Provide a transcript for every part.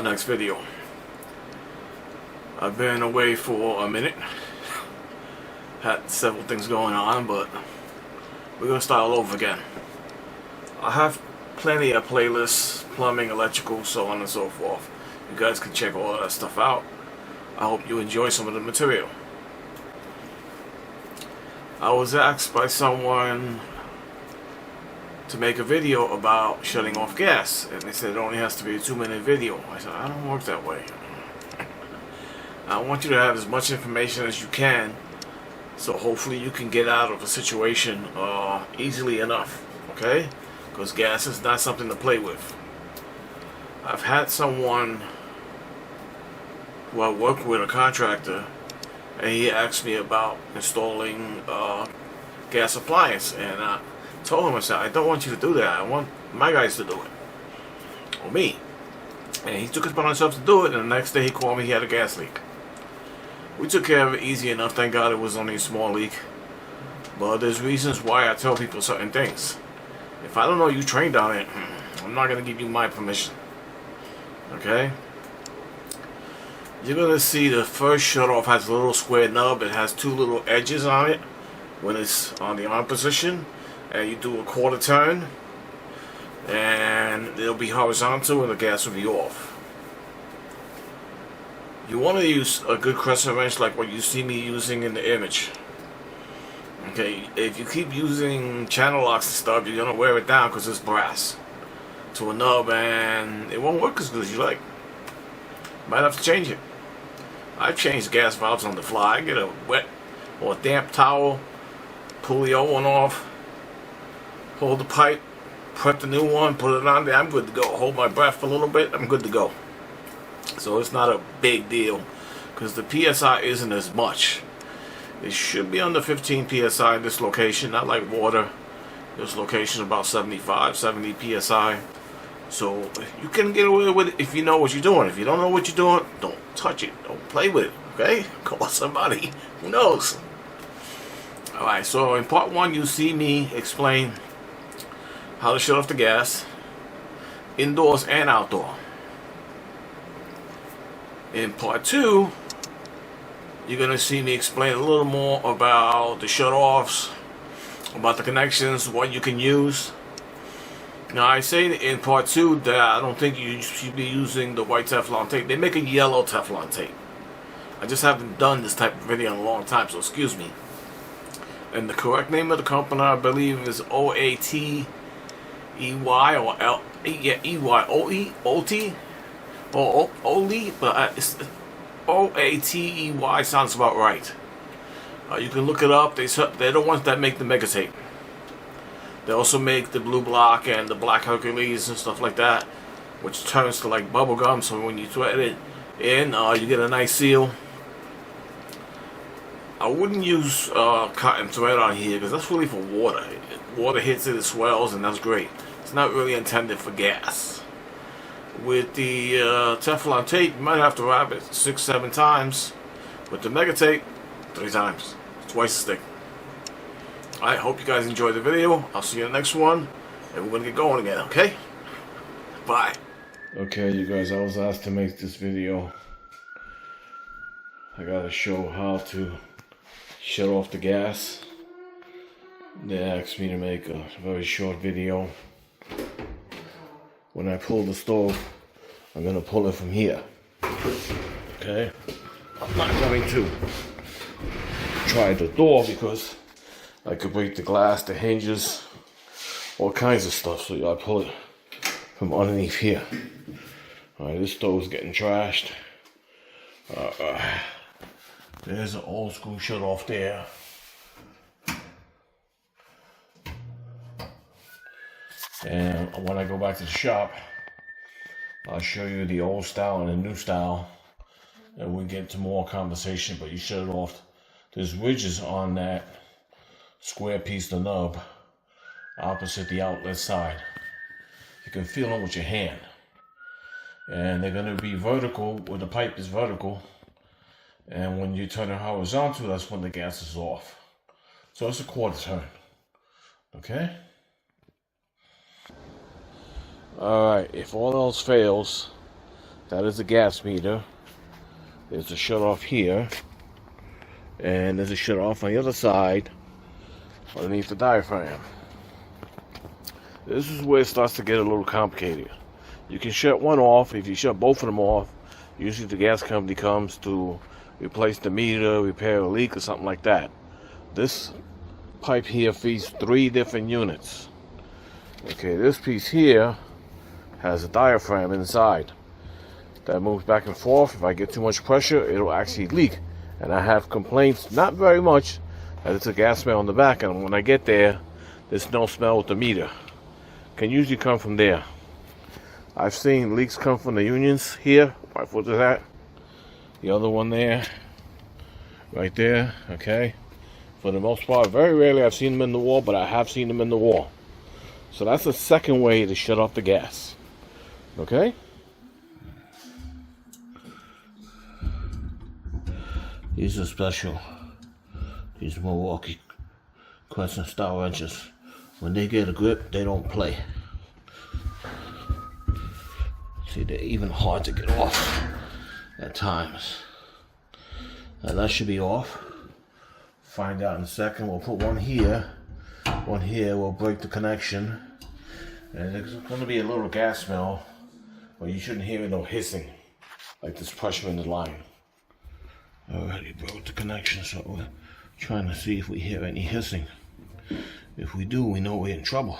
next video. I've been away for a minute. Had several things going on, but we're gonna start all over again. I have plenty of playlists, plumbing, electrical, so on and so forth. You guys can check all that stuff out. I hope you enjoy some of the material. I was asked by someone to make a video about shutting off gas, and they said it only has to be a 2-minute video. I said, I don't work that way. I want you to have as much information as you can, so hopefully you can get out of a situation easily enough, okay? Because gas is not something to play with. I've had someone, well, work with a contractor, and he asked me about installing gas appliance, and I told him, I said, I don't want you to do that. I want my guys to do it, or me. And he took it upon himself to do it, and the next day he called me, he had a gas leak. We took care of it easy enough. Thank God it was only a small leak. But there's reasons why I tell people certain things. If I don't know you trained on it, I'm not going to give you my permission. Okay? You're going to see the first shutoff has a little square nub. It has 2 little edges on it when it's on the on position. And you do a 1/4 turn. And it'll be horizontal and the gas will be off. You want to use a good crescent wrench like what you see me using in the image. Okay, if you keep using channel locks and stuff, you're going to wear it down because it's brass to a nub and it won't work as good as you like. Might have to change it. I've changed gas valves on the fly. I get a wet or a damp towel, pull the old one off, hold the pipe, put the new one, put it on there, I'm good to go. Hold my breath for a little bit, I'm good to go. So it's not a big deal because the PSI isn't as much. It should be under 15 PSI in this location, not like water. This location is about 75, 70 PSI. So you can get away with it if you know what you're doing. If you don't know what you're doing, don't touch it. Don't play with it, okay? Call somebody who knows. Alright, so in part 1 you see me explain how to shut off the gas, indoors and outdoor. In part 2, you're going to see me explain a little more about the shut-offs, about the connections, what you can use. Now I say in part 2 that I don't think you should be using the white Teflon tape. They make a yellow Teflon tape. I just haven't done this type of video in a long time, so excuse me. And the correct name of the company, I believe, is OATEY or EYOEOT or OLE, but it's OATEY sounds about right. You can look it up. They're the ones that make the mega tape. They also make the blue block and the black Hercules and stuff like that, which turns to like bubble gum. So when you thread it in, you get a nice seal. I wouldn't use cotton thread on here because that's really for water. Water hits it, it swells, and that's great. It's not really intended for gas. With the Teflon tape, you might have to wrap it 6-7 times. With the mega tape, 3 times. Twice as thick. I hope you guys enjoyed the video. I'll see you in the next one. And we're going to get going again, okay? Bye. Okay, you guys, I was asked to make this video. I got to show how to shut off the gas. They asked me to make a very short video. When I pull the stove, I'm going to pull it from here. Okay? I'm not going to try the door because I could break the glass, the hinges, all kinds of stuff. So I pull it from underneath here. Alright, this stove's getting trashed. There's an old school shut off there. And when I go back to the shop, I'll show you the old style and the new style, and we'll get to more conversation. But you shut it off. There's ridges on that square piece, the nub, opposite the outlet side. You can feel them with your hand. And they're going to be vertical where the pipe is vertical. And when you turn it horizontal, that's when the gas is off. So it's a 1/4 turn. Okay? Alright, if all else fails, That is the gas meter. There's a shut off here, and there's a shut off on the other side underneath the diaphragm. This is where it starts to get a little complicated. You can shut one off. If you shut both of them off, usually the gas company comes to replace the meter, repair a leak, or something like that. This pipe here feeds 3 different units. Okay, this piece here has a diaphragm inside that moves back and forth. If I get too much pressure, it'll actually leak. And I have complaints, not very much, that it's a gas smell in the back, and when I get there, there's no smell with the meter. Can usually come from there. I've seen leaks come from the unions here. My foot is that. The other one there, right there. Okay. For the most part, very rarely I've seen them in the wall, but I have seen them in the wall. So that's the second way to shut off the gas. Okay. These are special. These Milwaukee Crescent style wrenches. When they get a grip, they don't play. See, they're even hard to get off at times. Now that should be off. Find out in a second. We'll put one here. One here. We'll break the connection. And there's going to be a little gas smell, but you shouldn't hear no hissing like this pressure in the line. Already broke the connection, so we're trying to see if we hear any hissing. If we do, we know we're in trouble.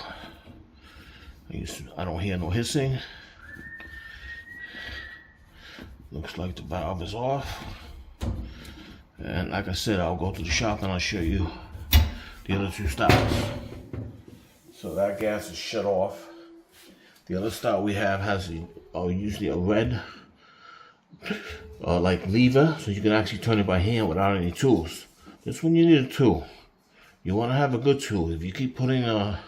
I don't hear no hissing. Looks like the valve is off. And like I said, I'll go to the shop and I'll show you the other 2 styles. So that gas is shut off. The other style we have has usually a red like lever, so you can actually turn it by hand without any tools. This one you need a tool. You want to have a good tool. If you keep putting a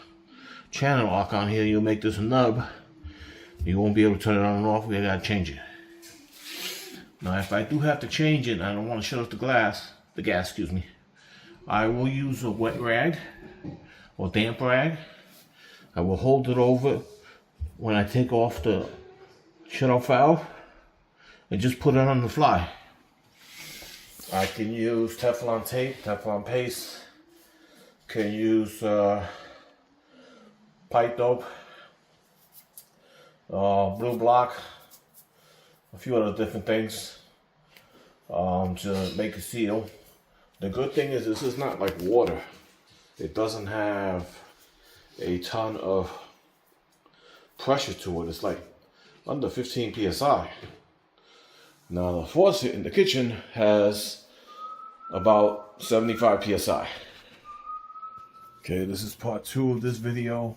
channel lock on here, you'll make this a nub. You won't be able to turn it on and off. We gotta change it. Now, if I do have to change it, and I don't want to shut off the gas, excuse me, I will use a wet rag or damp rag. I will hold it over when I take off the shut-off valve and just put it on the fly. I can use Teflon tape, Teflon paste. Can use pipe dope, blue block, a few other different things to make a seal. The good thing is this is not like water. It doesn't have a ton of pressure to it. It's like under 15 psi. Now the faucet in the kitchen has about 75 psi. Okay, this is part 2 of this video.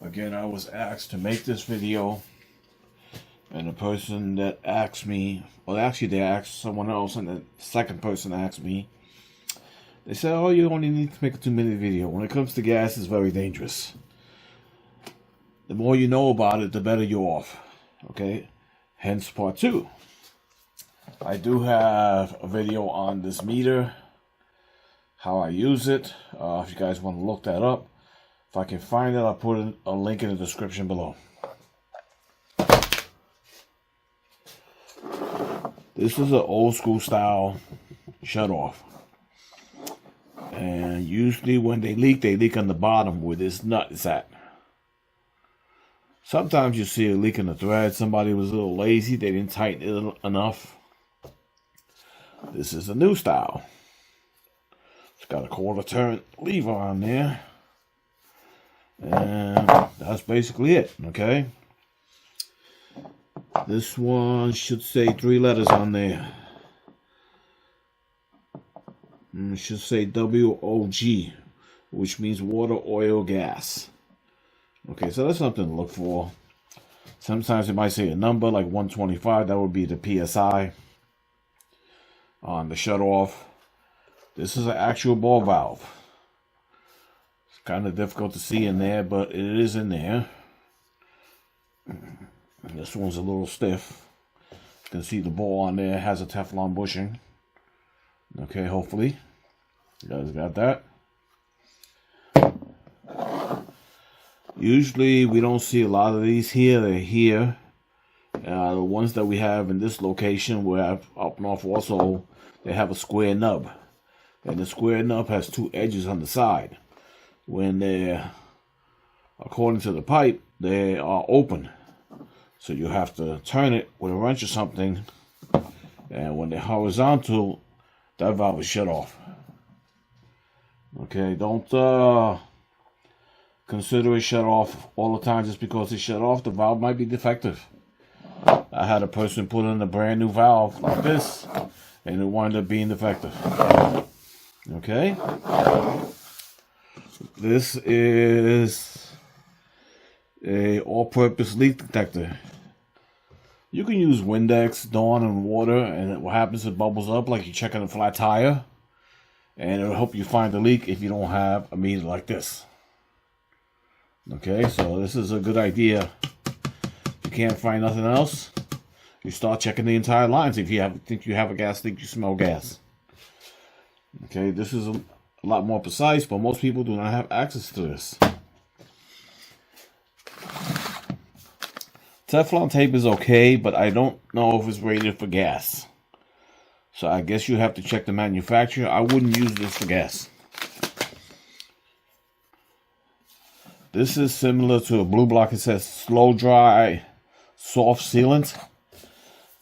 Again, I was asked to make this video, and the person that asked me, well, actually they asked someone else, and the second person asked me, they said, oh, you only need to make a 2-minute video. When it comes to gas, it's very dangerous. The more you know about it, the better you're off. Okay, hence part 2. I do have a video on this meter, how I use it. If you guys want to look that up, if I can find it, I'll put a link in the description below. This is an old school style shut off, and usually when they leak on the bottom where this nut is at. Sometimes you see a leak in the thread. Somebody was a little lazy, they didn't tighten it enough. This is a new style. It's got a 1/4 turn lever on there. And that's basically it, okay? This one should say 3 letters on there. And it should say WOG, which means water, oil, gas. Okay, so that's something to look for. Sometimes it might say a number like 125. That would be the PSI on the shut off. This is an actual ball valve. It's kind of difficult to see in there, but it is in there. And this one's a little stiff. You can see the ball on there has a Teflon bushing. Okay, hopefully you guys got that. Usually we don't see a lot of these here. They're here. The ones that we have in this location, we have up north also, they have a square nub. And the square nub has two edges on the side. When they're, according to the pipe, they are open. So you have to turn it with a wrench or something. And when they're horizontal, that valve is shut off. Okay, don't consider it shut off all the time just because it's shut off. The valve might be defective. I had a person put in a brand new valve like this, and it wound up being defective. Okay, this is a all-purpose leak detector. You can use Windex, Dawn, and water, and what happens, it bubbles up like you're checking a flat tire, and it'll help you find the leak if you don't have a meter like this. Okay, so this is a good idea. If you can't find nothing else, you start checking the entire lines. If you think you have a gas leak, you smell gas. Okay, this is a lot more precise, but most people do not have access to this. Teflon tape is okay, but I don't know if it's rated for gas. So I guess you have to check the manufacturer. I wouldn't use this for gas. This is similar to a blue block. It says slow dry soft sealant.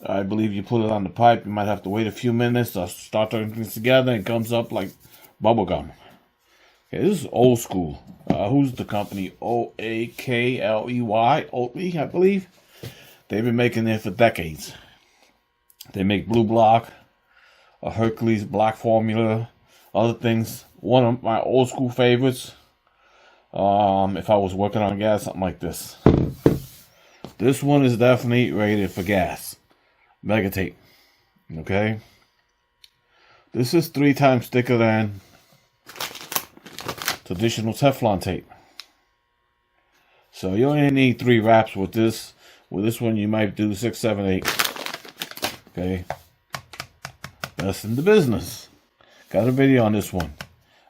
I believe you put it on the pipe. You might have to wait a few minutes to start throwing things together, and it comes up like bubble gum. Okay, this is old school. Who's the company? Oakley, Oakley, I believe. They've been making it for decades. They make blue block, a Hercules black formula, other things. One of my old school favorites. If I was working on gas, something like this. This one is definitely rated for gas. Mega tape. Okay. This is 3 times thicker than traditional Teflon tape. So you only need 3 wraps with this. With this one, you might do 6, 7, 8. Okay. Best in the business. Got a video on this one.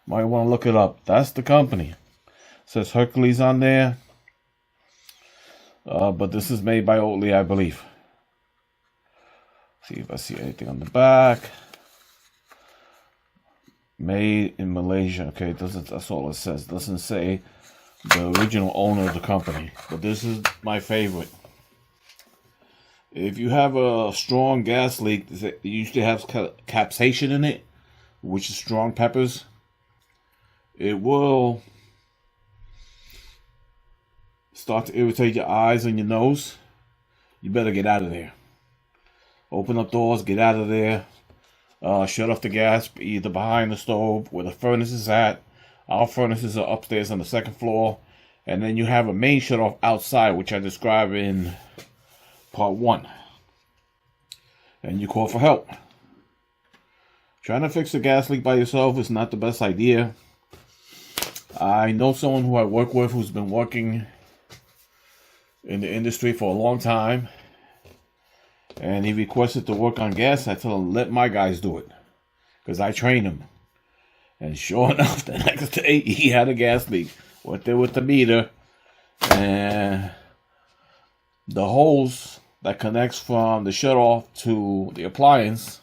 Might want to look it up. That's the company. Says Hercules on there. But this is made by Oakley, I believe. See if I see anything on the back. Made in Malaysia. Okay, that's all it says. It doesn't say the original owner of the company. But this is my favorite. If you have a strong gas leak, it usually has capsaicin in it, which is strong peppers. It will start to irritate your eyes and your nose. You better get out of there. Open up doors, get out of there. Shut off the gas, either behind the stove where the furnace is at. Our furnaces are upstairs on the 2nd floor. And then you have a main shut off outside, which I describe in part 1. And you call for help. Trying to fix a gas leak by yourself is not the best idea. I know someone who I work with who's been working in the industry for a long time. And he requested to work on gas. I told him, let my guys do it. Because I trained him. And sure enough, the next day he had a gas leak. Went there with the meter. And the hose that connects from the shutoff to the appliance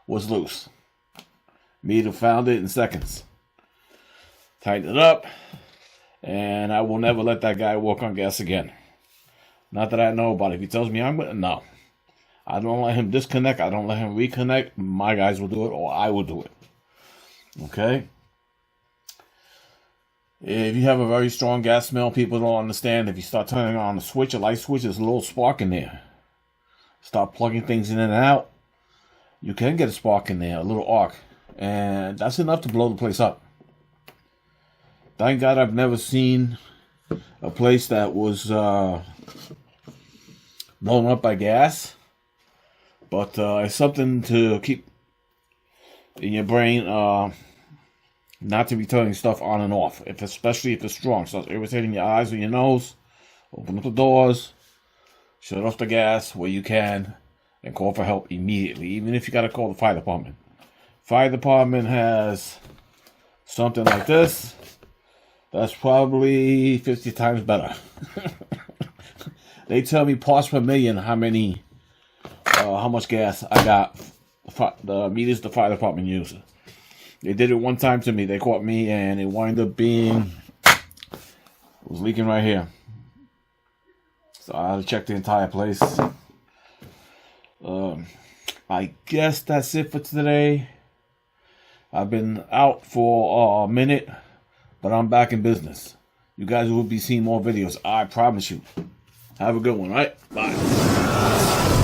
was loose. Meter found it in seconds. Tightened it up. And I will never let that guy work on gas again. Not that I know about it. If he tells me I'm going to, no. I don't let him disconnect. I don't let him reconnect. My guys will do it, or I will do it. Okay? If you have a very strong gas smell, people don't understand. If you start turning on the switch, a light switch, there's a little spark in there. Start plugging things in and out. You can get a spark in there, a little arc. And that's enough to blow the place up. Thank God I've never seen a place that was blown up by gas. But it's something to keep in your brain, not to be turning stuff on and off, especially if it's strong. Starts irritating your eyes or your nose. Open up the doors, shut off the gas where you can, and call for help immediately, even if you got to call the fire department. Fire department has something like this. That's probably 50 times better. They tell me parts per million how much gas I got. The meters the fire department uses. They did it one time to me. They caught me, and it wound up being, it was leaking right here. So I had to check the entire place. I guess that's it for today. I've been out for a minute, but I'm back in business. You guys will be seeing more videos. I promise you. Have a good one, right? Bye.